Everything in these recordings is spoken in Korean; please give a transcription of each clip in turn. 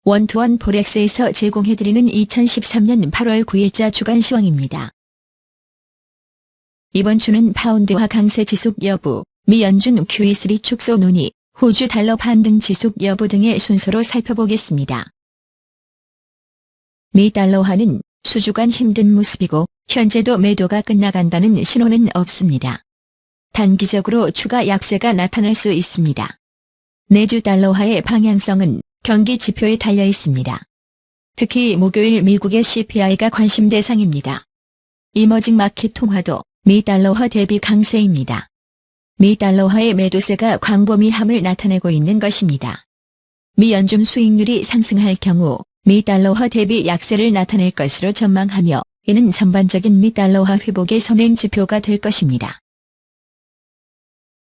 원투원 포렉스에서 제공해드리는 2013년 8월 9일자 주간 시황입니다. 이번 주는 파운드화 강세 지속 여부, 미 연준 QE3 축소 논의, 호주 달러 반등 지속 여부 등의 순서로 살펴보겠습니다. 미 달러화는 수주간 힘든 모습이고 현재도 매도가 끝나간다는 신호는 없습니다. 단기적으로 추가 약세가 나타날 수 있습니다. 내주 달러화의 방향성은 경기 지표에 달려 있습니다. 특히 목요일 미국의 CPI가 관심 대상입니다. 이머징 마켓 통화도 미 달러화 대비 강세입니다. 미 달러화의 매도세가 광범위함을 나타내고 있는 것입니다. 미 연준 수익률이 상승할 경우 미 달러화 대비 약세를 나타낼 것으로 전망하며 이는 전반적인 미 달러화 회복의 선행 지표가 될 것입니다.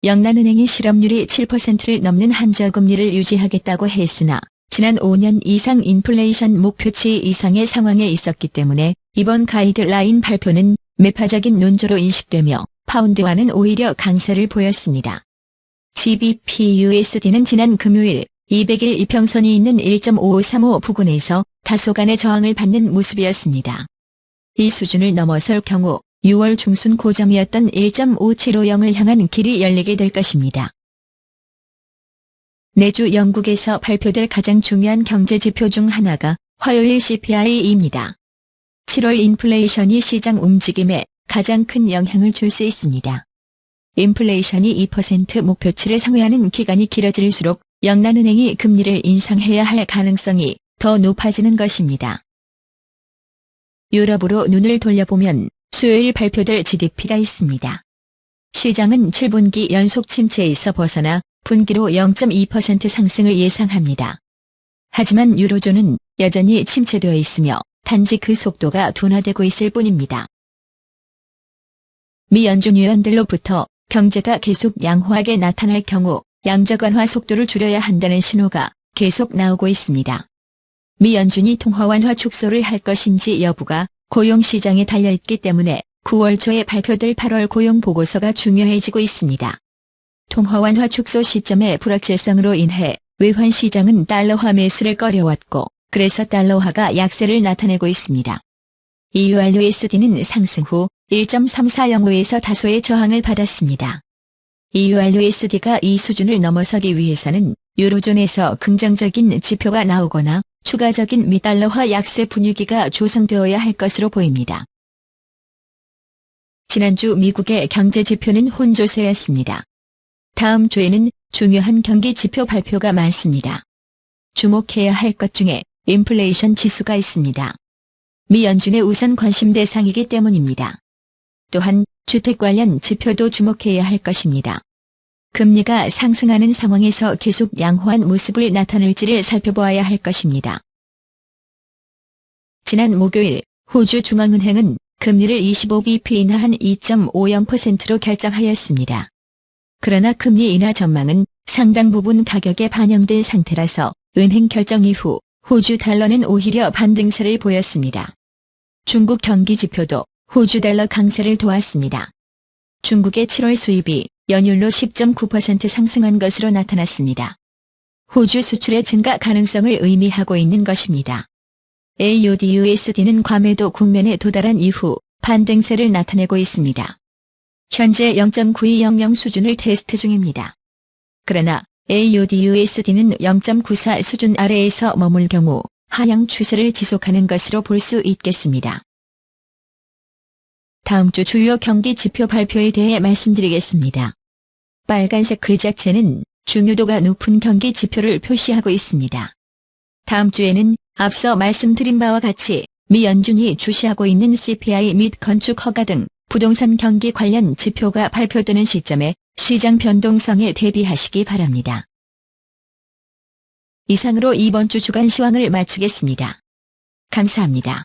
영란은행이 실업률이 7%를 넘는 한저금리를 유지하겠다고 했으나 지난 5년 이상 인플레이션 목표치 이상의 상황에 있었기 때문에 이번 가이드라인 발표는 매파적인 논조로 인식되며 파운드화는 오히려 강세를 보였습니다. GBP/USD는 지난 금요일 200일 이평선이 있는 1.5535 부근에서 다소간의 저항을 받는 모습이었습니다. 이 수준을 넘어설 경우 6월 중순 고점이었던 1.570을 향한 길이 열리게 될 것입니다. 내주 영국에서 발표될 가장 중요한 경제 지표 중 하나가 화요일 CPI입니다. 7월 인플레이션이 시장 움직임에 가장 큰 영향을 줄 수 있습니다. 인플레이션이 2% 목표치를 상회하는 기간이 길어질수록 영란은행이 금리를 인상해야 할 가능성이 더 높아지는 것입니다. 유럽으로 눈을 돌려보면 수요일 발표될 GDP가 있습니다. 시장은 7분기 연속 침체에서 벗어나 분기로 0.2% 상승을 예상합니다. 하지만 유로존은 여전히 침체되어 있으며 단지 그 속도가 둔화되고 있을 뿐입니다. 미 연준 위원들로부터 경제가 계속 양호하게 나타날 경우 양적 완화 속도를 줄여야 한다는 신호가 계속 나오고 있습니다. 미 연준이 통화 완화 축소를 할 것인지 여부가 고용시장에 달려있기 때문에 9월 초에 발표될 8월 고용 보고서가 중요해지고 있습니다. 통화 완화 축소 시점의 불확실성으로 인해 외환 시장은 달러화 매수를 꺼려왔고 그래서 달러화가 약세를 나타내고 있습니다. EURUSD는 상승 후 1.3405에서 다소의 저항을 받았습니다. EURUSD가 이 수준을 넘어서기 위해서는 유로존에서 긍정적인 지표가 나오거나 추가적인 미달러화 약세 분위기가 조성되어야 할 것으로 보입니다. 지난주 미국의 경제 지표는 혼조세였습니다. 다음 주에는 중요한 경기 지표 발표가 많습니다. 주목해야 할 것 중에 인플레이션 지수가 있습니다. 미 연준의 우선 관심 대상이기 때문입니다. 또한 주택 관련 지표도 주목해야 할 것입니다. 금리가 상승하는 상황에서 계속 양호한 모습을 나타낼지를 살펴보아야 할 것입니다. 지난 목요일 호주 중앙은행은 금리를 25bp 인하한 2.50%로 결정하였습니다. 그러나 금리 인하 전망은 상당 부분 가격에 반영된 상태라서 은행 결정 이후 호주 달러는 오히려 반등세를 보였습니다. 중국 경기 지표도 호주 달러 강세를 도왔습니다. 중국의 7월 수입이 연율로 10.9% 상승한 것으로 나타났습니다. 호주 수출의 증가 가능성을 의미하고 있는 것입니다. AUDUSD는 과매도 국면에 도달한 이후 반등세를 나타내고 있습니다. 현재 0.9200 수준을 테스트 중입니다. 그러나 AUDUSD는 0.94 수준 아래에서 머물 경우 하향 추세를 지속하는 것으로 볼 수 있겠습니다. 다음 주 주요 경기 지표 발표에 대해 말씀드리겠습니다. 빨간색 글자체는 중요도가 높은 경기 지표를 표시하고 있습니다. 다음 주에는 앞서 말씀드린 바와 같이 미 연준이 주시하고 있는 CPI 및 건축 허가 등 부동산 경기 관련 지표가 발표되는 시점에 시장 변동성에 대비하시기 바랍니다. 이상으로 이번 주 주간 시황을 마치겠습니다. 감사합니다.